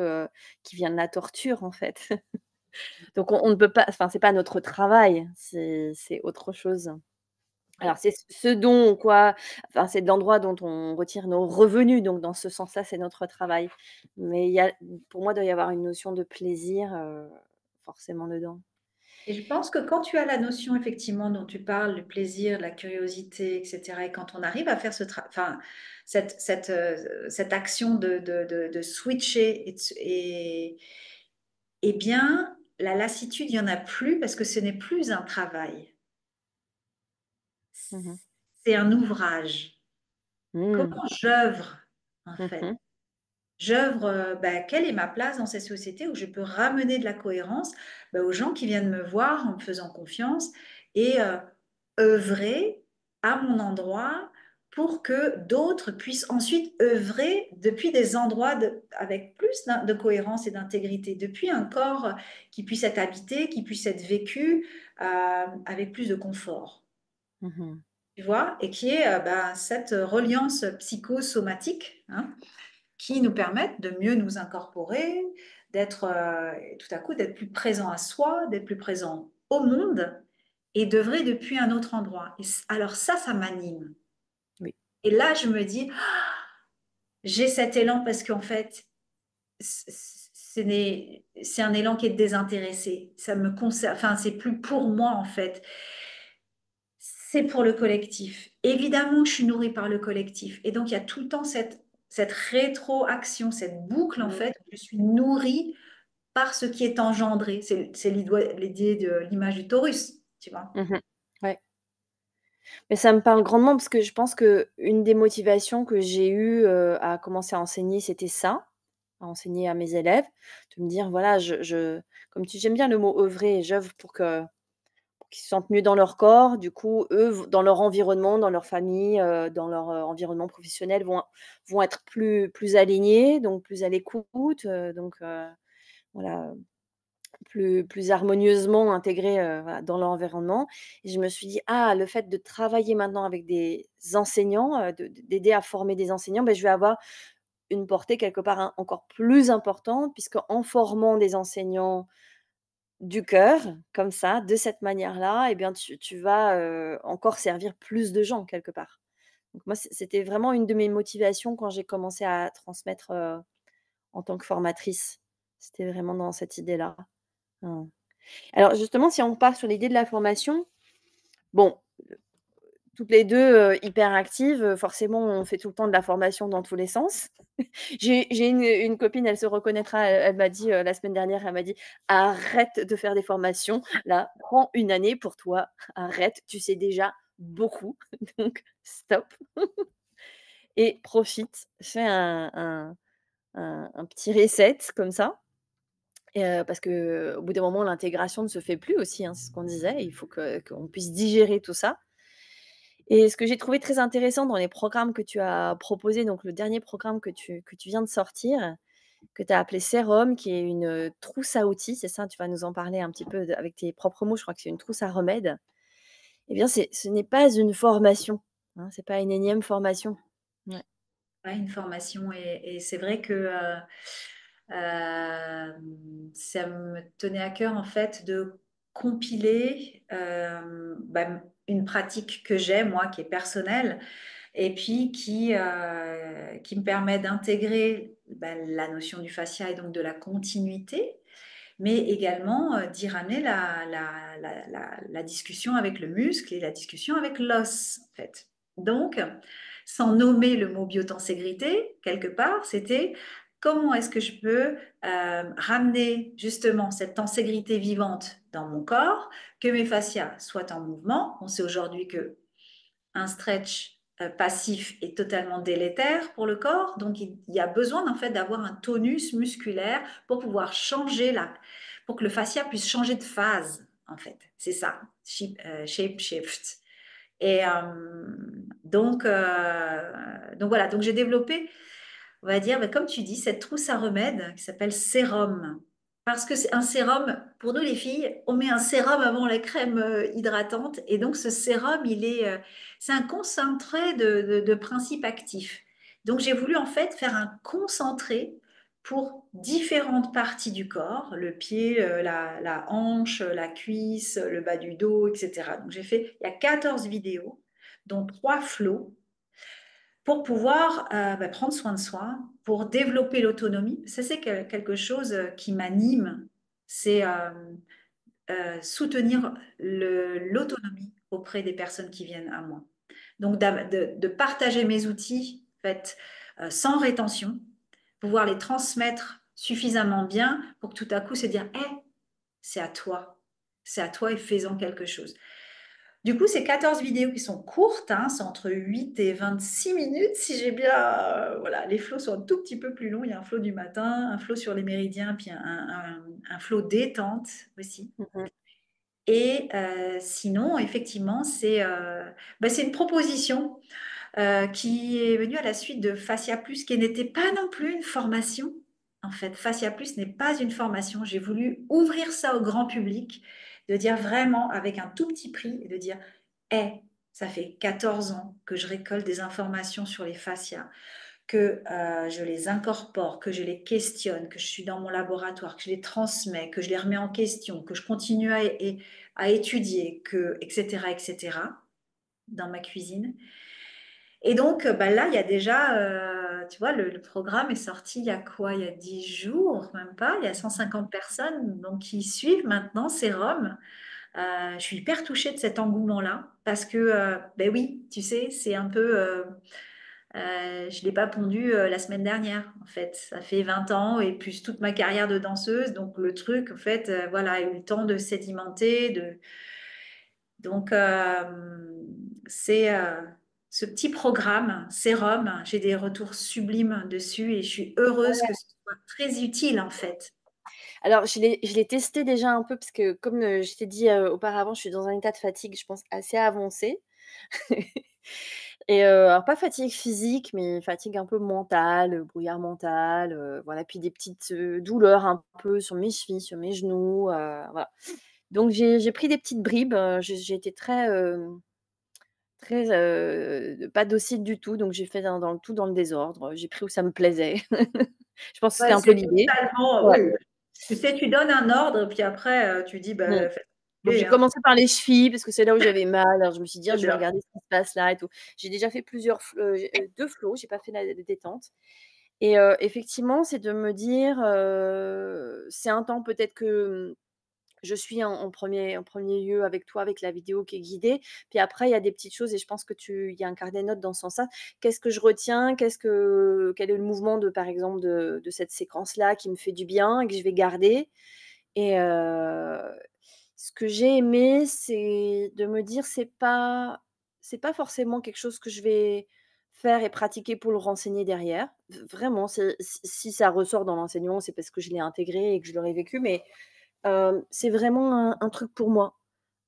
Speaker 1: qui vient de la torture, en fait. Donc on ne peut pas enfin, c'est pas notre travail, c'est autre chose. Alors
Speaker 2: Oui.
Speaker 1: c'est ce dont quoi enfin, c'est de l'endroit dont on retire nos revenus, donc dans ce sens-là, c'est notre travail. Mais il y a pour moi, il doit y avoir une notion de plaisir, forcément dedans.
Speaker 2: Et je pense que quand tu as la notion effectivement dont tu parles, le plaisir, la curiosité et cetera et quand on arrive à faire enfin, cette action de switcher eh bien, la lassitude, il y en a plus parce que ce n'est plus un travail,
Speaker 1: Mmh mh.
Speaker 2: c'est un ouvrage.
Speaker 1: Mmh.
Speaker 2: Comment j'œuvre, en
Speaker 1: Mmh
Speaker 2: fait?
Speaker 1: mh.
Speaker 2: J'œuvre, quelle est ma place dans cette société où je peux ramener de la cohérence, aux gens qui viennent me voir en me faisant confiance et œuvrer à mon endroit pour que d'autres puissent ensuite œuvrer depuis des endroits avec plus de cohérence et d'intégrité, depuis un corps qui puisse être habité, qui puisse être vécu avec plus de confort.
Speaker 1: Mmh.
Speaker 2: Tu vois? Et qui est cette reliance psychosomatique, hein, qui nous permettent de mieux nous incorporer, d'être, tout à coup, d'être plus présent à soi, d'être plus présent au monde et d'œuvrer depuis un autre endroit. Alors ça m'anime.
Speaker 1: Oui.
Speaker 2: Et là, je me dis, j'ai cet élan parce qu'en fait, c'est un élan qui est désintéressé. Ça me concerne, enfin, c'est plus pour moi en fait. C'est pour le collectif. Évidemment, je suis nourrie par le collectif. Et donc, il y a tout le temps cette rétroaction, cette boucle, en
Speaker 1: Mmh.
Speaker 2: fait, où je suis nourrie par ce qui est engendré. C'est l'idée de l'image du Taurus, tu vois.
Speaker 1: Mmh. Ouais. Mais ça me parle grandement parce que je pense qu'une des motivations que j'ai eues, à commencer à enseigner, c'était ça, à enseigner à mes élèves, de me dire voilà, je comme tu j'aime bien le mot œuvrer, j'œuvre pour qu'ils se sentent mieux dans leur corps. Du coup, eux, dans leur environnement, dans leur famille, dans leur, environnement professionnel, vont être plus alignés, donc plus à l'écoute, voilà, plus harmonieusement intégrés, voilà, dans leur environnement et je me suis dit: «Ah, le fait de travailler maintenant avec des enseignants, d'aider à former des enseignants, beh, je vais avoir une portée quelque part, encore plus importante puisqu'en formant des enseignants du cœur, comme ça, de cette manière-là et bien tu vas, encore servir plus de gens quelque part». Donc moi, c'était vraiment une de mes motivations quand j'ai commencé à transmettre, en tant que formatrice. C'était vraiment dans cette idée-là. Mmh. Alors justement, si on part sur l'idée de la formation, bon, toutes les 2 hyper actives, forcément, on fait tout le temps de la formation dans tous les sens. J'ai une copine, elle se reconnaîtra, elle m'a dit, la semaine dernière, elle m'a dit: «Arrête de faire des formations, là, prends une année pour toi, arrête, tu sais déjà beaucoup, donc stop et profite, fais un petit reset comme ça». Et parce qu'au bout d'un moment, l'intégration ne se fait plus aussi, hein, c'est ce qu'on disait. Il faut qu'on puisse digérer tout ça et ce que j'ai trouvé très intéressant dans les programmes que tu as proposés, donc le dernier programme que tu viens de sortir, que tu as appelé Sérum, qui est une, trousse à outils, c'est ça? Tu vas nous en parler un petit peu avec tes propres mots, je crois que c'est une trousse à remèdes. Eh bien, ce n'est pas une formation, hein, c'est pas une énième formation. Ouais.
Speaker 2: Ouais, une formation et c'est vrai que, ça me tenait à cœur, en fait, de compiler, une pratique que j'ai, moi, qui est personnelle et puis qui me permet d'intégrer, la notion du fascia et donc de la continuité, mais également, d'y ramener la discussion avec le muscle et la discussion avec l'os, en fait. Donc, sans nommer le mot biotenségrité, quelque part, c'était comment est-ce que je peux ramener justement cette tenségrité vivante dans mon corps, que mes fascias soient en mouvement. On sait aujourd'hui que un stretch passif est totalement délétère pour le corps. Donc, il y a besoin en fait d'avoir un tonus musculaire pour pouvoir pour que le fascia puisse changer de phase. en fait. C'est ça, shape shift. Et donc voilà, donc j'ai développé, on va dire, bah, comme tu dis, cette trousse à remède qui s'appelle sérum. Parce que c'est un sérum, pour nous les filles, on met un sérum avant la crème hydratante. Et donc ce sérum, c'est un concentré de principes actifs. Donc j'ai voulu en fait faire un concentré pour différentes parties du corps, le pied, la hanche, la cuisse, le bas du dos, etc. Donc il y a 14 vidéos, dont 3 flots pour pouvoir bah, prendre soin de soi, pour développer l'autonomie. Ça, c'est quelque chose qui m'anime, c'est soutenir l'autonomie auprès des personnes qui viennent à moi. Donc, de partager mes outils, en fait, sans rétention, pouvoir les transmettre suffisamment bien pour que tout à coup se dire, hé, c'est à toi et fais-en quelque chose. Du coup, c'est 14 vidéos qui sont courtes, hein, c'est entre 8 et 26 minutes, si j'ai bien... voilà, les flots sont un tout petit peu plus longs. Il y a un flow du matin, un flow sur les méridiens, puis un flow détente aussi.
Speaker 1: Mmh.
Speaker 2: Et sinon, effectivement, c'est une proposition qui est venue à la suite de Fascia Plus, qui n'était pas non plus une formation. En fait, Fascia Plus n'est pas une formation. J'ai voulu ouvrir ça au grand public, de dire vraiment avec un tout petit prix, et de dire, hé, ça fait 14 ans que je récolte des informations sur les fascias, que je les incorpore, que je les questionne, que je suis dans mon laboratoire, que je les transmets, que je les remets en question, que je continue à étudier, etc., etc., dans ma cuisine. Et donc, bah là, il y a déjà, tu vois, le programme est sorti il y a quoi? Il y a 10 jours, même pas. Il y a 150 personnes donc, qui suivent maintenant ces Roms. Je suis hyper touchée de cet engouement-là parce que, ben oui, tu sais, c'est un peu... je ne l'ai pas pondu la semaine dernière, en fait. Ça fait 20 ans et plus toute ma carrière de danseuse. Donc, le truc, en fait, voilà, a eu le temps de sédimenter, donc, c'est ce petit programme, Sérum, j'ai des retours sublimes dessus et je suis heureuse que ce soit très utile en fait.
Speaker 1: Alors je l'ai testé déjà un peu parce que comme, je t'ai dit, auparavant, je suis dans un état de fatigue, je pense, assez avancé. Et alors pas fatigue physique, mais fatigue un peu mentale, brouillard mental, voilà, puis des petites, douleurs un peu sur mes chevilles, sur mes genoux, voilà. Donc j'ai pris des petites bribes, j'ai été très, très, pas docile du tout, donc j'ai fait dans le tout dans le désordre, j'ai pris où ça me plaisait. Je pense que c'était
Speaker 2: Ouais,
Speaker 1: un peu
Speaker 2: c'est
Speaker 1: l'idée.
Speaker 2: totalement,
Speaker 1: Ouais.
Speaker 2: oui. Tu sais, tu donnes un ordre, puis après, tu dis,
Speaker 1: Mmh.
Speaker 2: bah, faites
Speaker 1: Donc j'ai
Speaker 2: hein.
Speaker 1: commencé par les chevilles parce que c'est là où j'avais mal. Alors je me suis dit: «Ah,
Speaker 2: Très
Speaker 1: je vais
Speaker 2: bien.
Speaker 1: regarder ce qui se passe là et tout». J'ai déjà fait plusieurs 2 flots, j'ai pas fait la détente et effectivement, c'est de me dire, c'est un temps peut-être que, je suis en premier lieu avec toi, avec la vidéo qui est guidée. Puis après, il y a des petites choses et je pense que il y a un carnet de notes dans ce sens-là. Qu'est-ce que je retiens? Quel est le mouvement de, par exemple, de cette séquence-là qui me fait du bien et que je vais garder? Et ce que j'ai aimé, c'est de me dire: «C'est pas forcément quelque chose que je vais faire et pratiquer pour le renseigner derrière». Vraiment, si ça ressort dans l'enseignement, c'est parce que je l'ai intégré et que je l'aurais vécu, mais c'est vraiment un truc pour moi,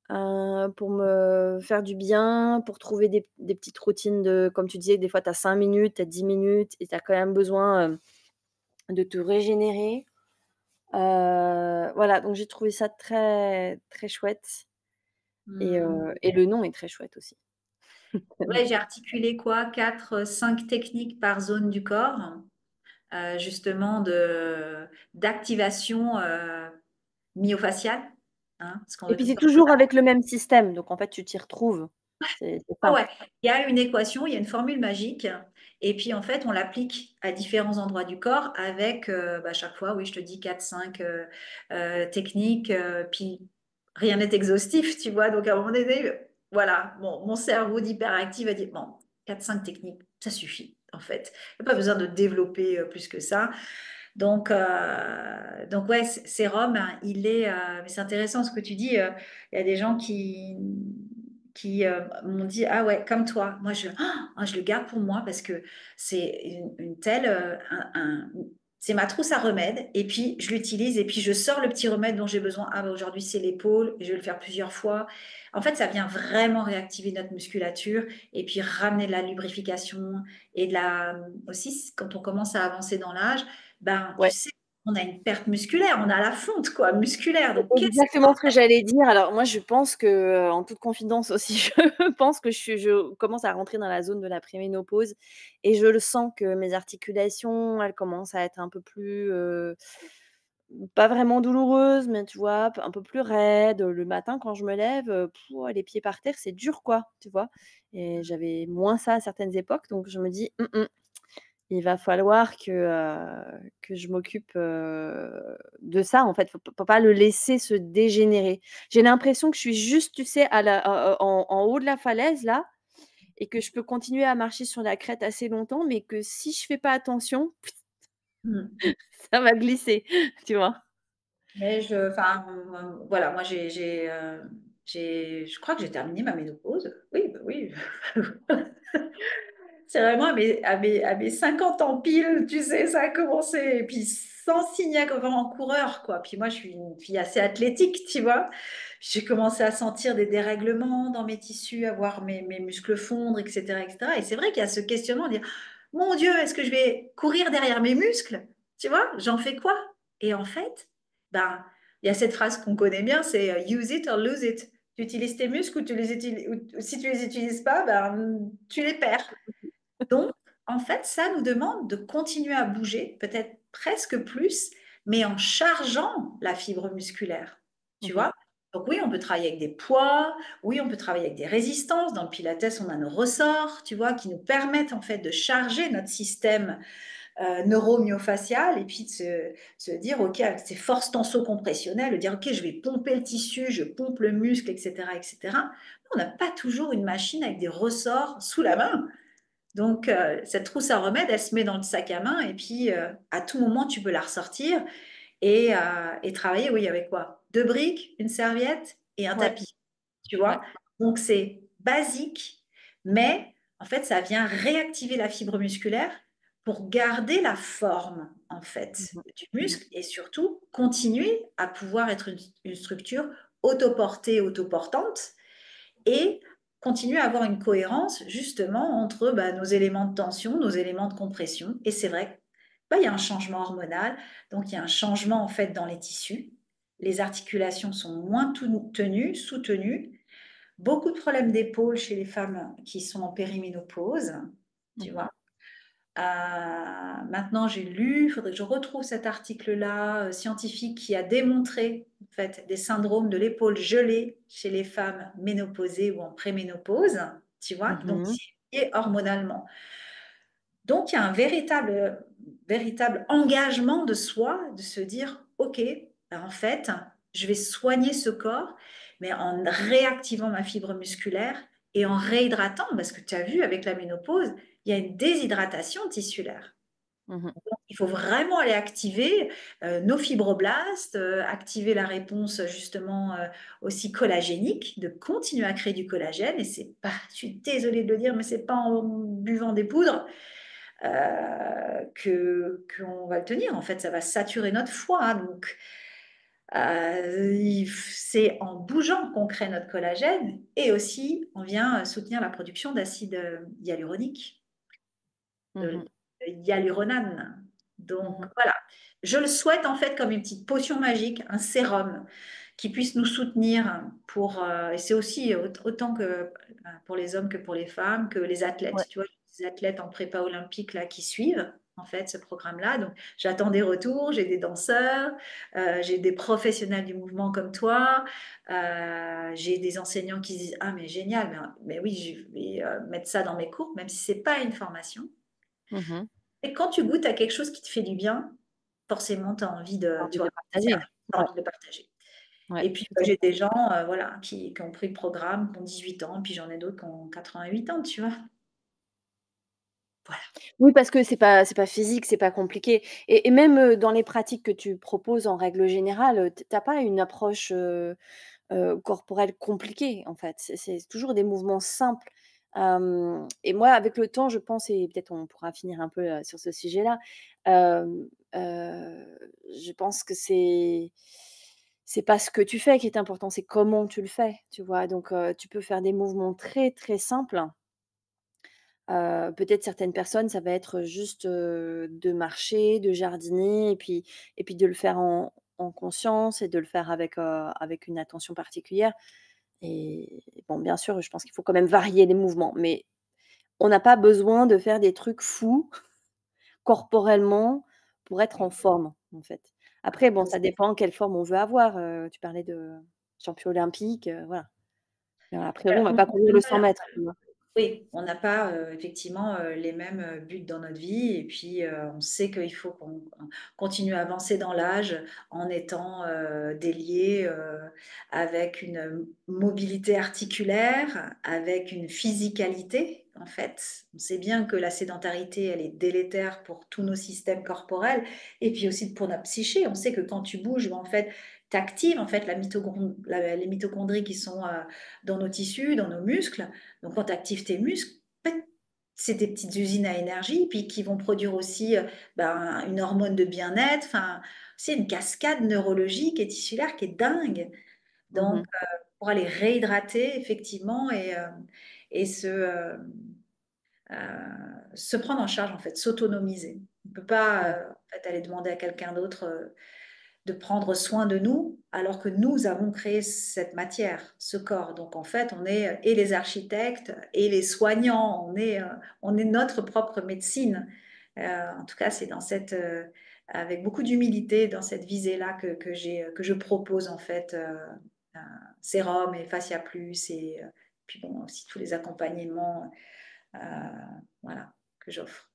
Speaker 1: pour me faire du bien, pour trouver des petites routines de comme tu disais, des fois tu as 5 minutes, tu as 10 minutes et tu as quand même besoin, de te régénérer. Voilà, donc j'ai trouvé ça très, très chouette
Speaker 2: Mmh.
Speaker 1: et le nom est très chouette aussi.
Speaker 2: Ouais, j'ai articulé quoi? 4, 5 techniques par zone du corps, justement d'activation myofaciale, hein, parce qu'on
Speaker 1: Et
Speaker 2: veut
Speaker 1: puis
Speaker 2: tout
Speaker 1: c'est
Speaker 2: faire.
Speaker 1: toujours avec le même système, donc en fait tu t'y retrouves. C'est
Speaker 2: Ah ouais,
Speaker 1: simple.
Speaker 2: il y a une équation, il y a une formule magique, et puis en fait, on l'applique à différents endroits du corps avec, bah, chaque fois, oui, je te dis 4, 5 techniques, puis rien n'est exhaustif, tu vois. Donc à un moment donné, voilà, mon cerveau d'hyperactif a dit, bon, 4, 5 techniques, ça suffit, en fait. Il n'y a pas besoin de développer plus que ça. Donc ouais, sérum, hein, mais c'est intéressant ce que tu dis. Il y a des gens qui m'ont dit, ah ouais, comme toi. Moi, je le garde pour moi parce que c'est une telle, C'est ma trousse à remèdes et puis je l'utilise et puis je sors le petit remède dont j'ai besoin. Ah bah aujourd'hui c'est l'épaule, je vais le faire plusieurs fois. En fait, ça vient vraiment réactiver notre musculature et puis ramener de la lubrification et aussi quand on commence à avancer dans l'âge, ben tu
Speaker 1: Ouais.
Speaker 2: sais, on a une perte musculaire, on a la fonte quoi, musculaire. Donc
Speaker 1: C'est
Speaker 2: qu'est-ce
Speaker 1: exactement ce que j'allais dire. Alors moi, je pense que, en toute confidence aussi, je pense que je commence à rentrer dans la zone de la préménopause et je le sens que mes articulations, elles commencent à être un peu plus, pas vraiment douloureuses, mais tu vois, un peu plus raides. Le matin quand je me lève, pouah, les pieds par terre, c'est dur quoi, tu vois? Et j'avais moins ça à certaines époques, donc je me dis: il va falloir que je m'occupe, de ça, en fait. Faut pas le laisser se dégénérer. J'ai l'impression que je suis juste, tu sais, à la en haut de la falaise là et que je peux continuer à marcher sur la crête assez longtemps, mais que si je fais pas attention,
Speaker 2: Mmh.
Speaker 1: ça va glisser, tu vois?
Speaker 2: Mais enfin, voilà, moi je crois que j'ai terminé ma ménopause. Oui, bah oui. C'est vraiment à mes 50 ans pile, tu sais, ça a commencé. Et puis sans signe en coureur, quoi. Puis moi, je suis une fille assez athlétique, tu vois. J'ai commencé à sentir des dérèglements dans mes tissus, à voir mes muscles fondre, etc., etc. Et c'est vrai qu'il y a ce questionnement de dire, mon Dieu, est-ce que je vais courir derrière mes muscles? Tu vois, j'en fais quoi? Et en fait, ben, il y a cette phrase qu'on connaît bien, c'est use it or lose it. Tu utilises tes muscles ou tu les utilises, ou si tu les utilises pas, ben, tu les perds. Donc, en fait, ça nous demande de continuer à bouger, peut-être presque plus, mais en chargeant la fibre musculaire. Tu
Speaker 1: Mmh mh.
Speaker 2: vois? Donc oui, on peut travailler avec des poids, oui, on peut travailler avec des résistances. Dans le Pilates, on a nos ressorts, tu vois, qui nous permettent en fait de charger notre système neuromyofacial et puis de se dire, OK, avec ces forces tenso-compressionnelles, de dire, OK, je vais pomper le tissu, je pompe le muscle, etc., etc. On n'a pas toujours une machine avec des ressorts sous la main. Donc, cette trousse à remèdes, elle se met dans le sac à main et puis à tout moment, tu peux la ressortir et travailler, oui, avec quoi? Deux briques, une serviette et un
Speaker 1: Ouais,
Speaker 2: tapis, tu
Speaker 1: ouais.
Speaker 2: vois? Donc, c'est basique, mais en fait, ça vient réactiver la fibre musculaire pour garder la forme, en
Speaker 1: Mmh
Speaker 2: fait,
Speaker 1: mh.
Speaker 2: du
Speaker 1: Mmh mh.
Speaker 2: muscle et surtout continuer à pouvoir être une structure autoportée, autoportante et continuer à avoir une cohérence justement entre bah, nos éléments de tension, nos éléments de compression. Et c'est vrai qu'il y a un changement hormonal, donc il y a un changement en fait dans les tissus. Les articulations sont moins tenues, soutenues. Beaucoup de problèmes d'épaule chez les femmes qui sont en périménopause, tu
Speaker 1: Mmh.
Speaker 2: vois. Maintenant, j'ai lu, il faudrait que je retrouve cet article-là, scientifique, qui a démontré en fait, des syndromes de l'épaule gelée chez les femmes ménopausées ou en préménopause, tu vois, donc
Speaker 1: Mmh.
Speaker 2: c'est lié hormonalement. Donc, il y a un véritable engagement de soi, de se dire, OK, ben, en fait, je vais soigner ce corps, mais en réactivant ma fibre musculaire et en réhydratant, parce que tu as vu, avec la ménopause, il y a une déshydratation tissulaire.
Speaker 1: Mmh.
Speaker 2: Il faut vraiment aller activer nos fibroblastes, activer la réponse justement aussi collagénique, de continuer à créer du collagène. Et c'est pas, je suis désolée de le dire, mais c'est pas en buvant des poudres que qu'on va le tenir. En fait, ça va saturer notre foie, hein. Donc, c'est en bougeant qu'on crée notre collagène et aussi on vient soutenir la production d'acide hyaluronique, de
Speaker 1: Mmh.
Speaker 2: hyaluronane. Donc
Speaker 1: Mmh.
Speaker 2: voilà, je le souhaite en fait comme une petite potion magique, un sérum qui puisse nous soutenir et c'est aussi autant que pour les hommes que pour les femmes, que les
Speaker 1: Ouais.
Speaker 2: athlètes. Tu vois, les athlètes en prépa olympique là qui suivent en fait ce programme-là. Donc j'attends des retours, j'ai des danseurs, j'ai des professionnels du mouvement comme toi, j'ai des enseignants qui se disent ah mais génial, mais oui je vais mettre ça dans mes cours, même si c'est pas une formation.
Speaker 1: Mmh.
Speaker 2: Et quand tu goûtes à quelque chose qui te fait du bien, forcément, tu as envie
Speaker 1: Tu as
Speaker 2: de, tu
Speaker 1: envie
Speaker 2: vois,
Speaker 1: de partager.
Speaker 2: tu as
Speaker 1: Ouais,
Speaker 2: envie de le partager.
Speaker 1: ouais,
Speaker 2: Et puis,
Speaker 1: tout à
Speaker 2: j'ai
Speaker 1: fait.
Speaker 2: des gens voilà, qui ont pris le programme, qui ont 18 ans, puis j'en ai d'autres qui ont 88 ans, tu vois. Voilà.
Speaker 1: Oui, parce que c'est pas physique, c'est pas compliqué et même, dans les pratiques que tu proposes en règle générale, tu pas une approche, corporelle compliquée, en fait. C'est toujours des mouvements simples, et moi, avec le temps, je pense et peut-être on pourra finir un peu, sur ce sujet-là, je pense que c'est pas ce que tu fais qui est important, c'est comment tu le fais, tu vois? Donc tu peux faire des mouvements très, très simples. Peut-être certaines personnes, ça va être juste, de marcher, de jardiner et puis de le faire en conscience et de le faire avec une attention particulière et bon, bien sûr, je pense qu'il faut quand même varier les mouvements, mais on n'a pas besoin de faire des trucs fous corporellement pour être en
Speaker 2: Oui.
Speaker 1: forme, en fait. Après bon,
Speaker 2: Exactement.
Speaker 1: ça dépend quelle forme on veut avoir, tu parlais de champion olympique, voilà. Mais a priori, on va
Speaker 2: On
Speaker 1: pas courir le 100
Speaker 2: voilà.
Speaker 1: mètres, tu vois?
Speaker 2: Oui, on n'a pas, effectivement, les mêmes, buts dans notre vie et puis, on sait qu'il faut qu'on continue à avancer dans l'âge en étant, déliés, avec une, mobilité articulaire, avec une physicalité, en fait. On sait bien que la sédentarité, elle est délétère pour tous nos systèmes corporels et puis aussi pour notre psyché. On sait que quand tu bouges, ben, en fait, tu actives, en fait, les mitochondries qui sont, dans nos tissus, dans nos muscles. Donc, quand tu actives tes muscles, en fait, c'est des petites usines à énergie, puis qui vont produire aussi ben, une hormone de bien-être. Enfin, c'est une cascade neurologique et tissulaire qui est dingue.
Speaker 1: Mmh
Speaker 2: Donc,
Speaker 1: mh.
Speaker 2: pour aller réhydrater, effectivement, et se prendre en charge, en fait, s'autonomiser. On ne peut pas
Speaker 1: Mmh.
Speaker 2: en fait, aller demander à quelqu'un d'autre de prendre soin de nous, alors que nous avons créé cette matière, ce corps. Donc en fait, on est et les architectes et les soignants, on est notre propre médecine. En tout cas, c'est dans avec beaucoup d'humilité, dans cette visée-là que je propose en fait euh, sérum et fascia plus et puis bon aussi tous les accompagnements, euh, voilà, que j'offre.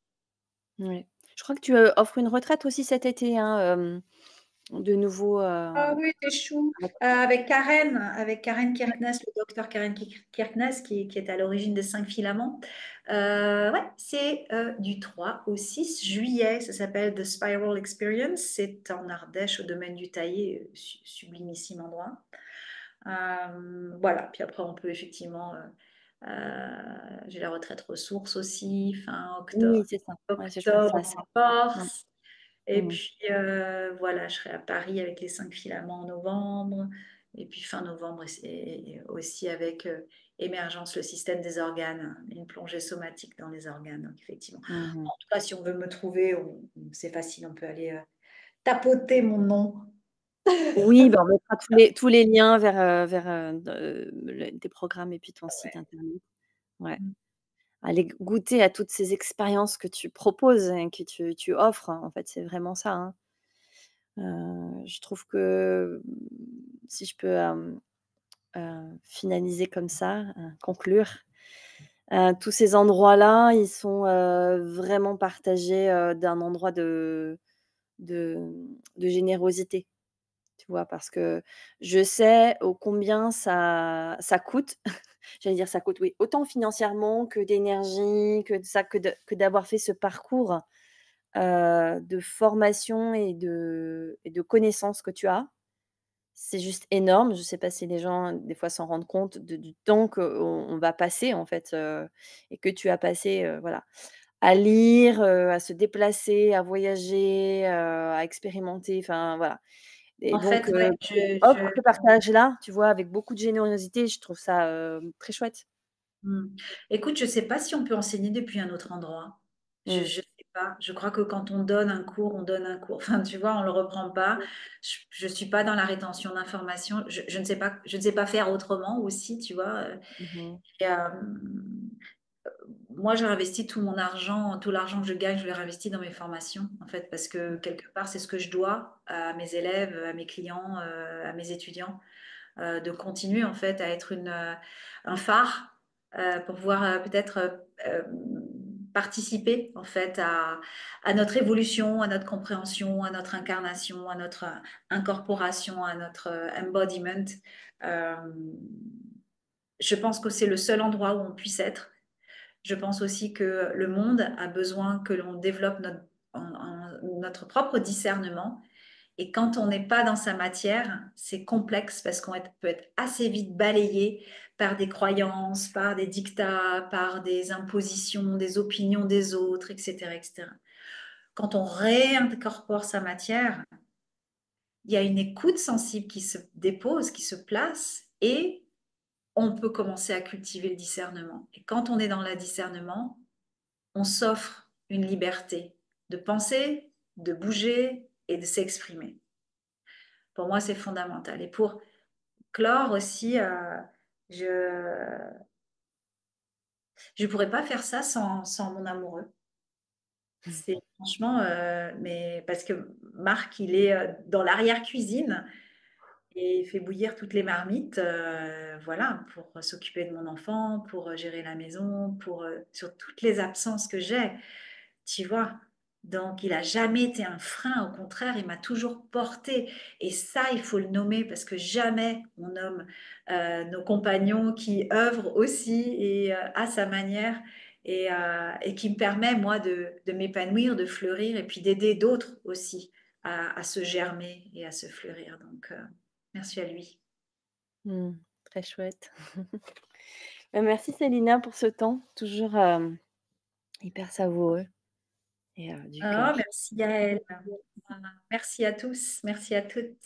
Speaker 1: Ouais. Je crois que tu, offres une retraite aussi cet été, hein, de nouveau,
Speaker 2: Ah oui, c'est chou.
Speaker 1: avec
Speaker 2: Avec Karen Kirkness, le docteur Karen Kirkness, qui est à l'origine des 5 filaments. Ouais, c'est du 3 au 6 juillet. Ça s'appelle The Spiral Experience. C'est en Ardèche, au domaine du Taillé, sublimissime endroit. Voilà, puis après, on peut effectivement. J'ai la retraite ressources aussi, fin
Speaker 1: oui,
Speaker 2: octobre.
Speaker 1: c'est ça. Ouais, je crois que
Speaker 2: Octobre
Speaker 1: ça
Speaker 2: en
Speaker 1: c'est ouais.
Speaker 2: Corse. Et
Speaker 1: Mmh.
Speaker 2: puis voilà, je serai à Paris avec les 5 filaments en novembre. Et puis fin novembre et aussi avec émergence, le système des organes, une plongée somatique dans les organes. Donc effectivement.
Speaker 1: Mmh mh.
Speaker 2: En tout cas, si on veut me trouver, c'est facile, on peut aller tapoter mon nom.
Speaker 1: Oui, bah, on mettra tous les liens vers, le tes programmes et puis ton site
Speaker 2: Ouais.
Speaker 1: internet. Ouais.
Speaker 2: Mm.
Speaker 1: Aller goûter à toutes ces expériences que tu proposes et que tu offres, hein, en fait, c'est vraiment ça, hein. Je trouve que, si je peux, finaliser comme ça, conclure, tous ces endroits-là, ils sont, vraiment partagés, d'un endroit de de générosité, tu vois? Parce que je sais ô combien ça coûte. J'allais dire ça coûte, oui, autant financièrement que d'énergie, que d'avoir fait ce parcours, de formation et de connaissances que tu as. C'est juste énorme. Je ne sais pas si les gens, des fois, s'en rendent compte du temps qu'on va passer, en fait, et que tu as passé, voilà, à lire, à se déplacer, à voyager, à expérimenter, enfin, voilà et
Speaker 2: En
Speaker 1: donc
Speaker 2: fait, ouais,
Speaker 1: tu offres ce partage-là, tu vois, avec beaucoup de générosité. Je trouve ça, très chouette.
Speaker 2: mm. Écoute, je ne sais pas si on peut enseigner depuis un autre endroit. Je
Speaker 1: Mmh.
Speaker 2: ne sais pas. Je crois que quand on donne un cours, on donne un cours. Enfin, tu vois, on ne le reprend pas. Je ne suis pas dans la rétention d'informations. Je ne sais pas faire autrement aussi, tu vois.
Speaker 1: Mmh mh.
Speaker 2: Et, moi, je réinvestis tout mon argent, tout l'argent que je gagne, je le réinvestis dans mes formations, en fait, parce que quelque part, c'est ce que je dois à mes élèves, à mes clients, à mes étudiants, de continuer en fait à être un phare pour pouvoir peut-être participer en fait à notre évolution, à notre compréhension, à notre incarnation, à notre incorporation, à notre embodiment. Euh, je pense que c'est le seul endroit où on puisse être. Je pense aussi que le monde a besoin que l'on développe notre propre discernement. Et quand on n'est pas dans sa matière, c'est complexe parce peut être assez vite balayé par des croyances, par des dictats, par des impositions, des opinions des autres, etc., etc. quand on réincorpore sa matière, il y a une écoute sensible qui se dépose, qui se place, et on peut commencer à cultiver le discernement. Et quand on est dans le discernement, on s'offre une liberté de penser, de bouger et de s'exprimer. Pour moi, c'est fondamental. Et pour clore aussi, je ne pourrais pas faire ça sans mon amoureux. C'est franchement, mais parce que Marc, il est dans l'arrière-cuisine et il fait bouillir toutes les marmites, voilà, pour s'occuper de mon enfant, pour gérer la maison, sur toutes les absences que j'ai. Tu vois? Donc, il a jamais été un frein, au contraire, il m'a toujours porté. Et ça, il faut le nommer parce que jamais on nomme nos compagnons qui œuvrent aussi et à sa manière et qui me permet, moi, de m'épanouir, de fleurir et puis d'aider d'autres aussi à se germer et à se fleurir. Donc, merci à lui.
Speaker 1: Mmh, très chouette. Bah, merci Célina pour ce temps, toujours, hyper savoureux et du
Speaker 2: Ah,
Speaker 1: cœur.
Speaker 2: merci à elle. Merci à tous. Merci à toutes.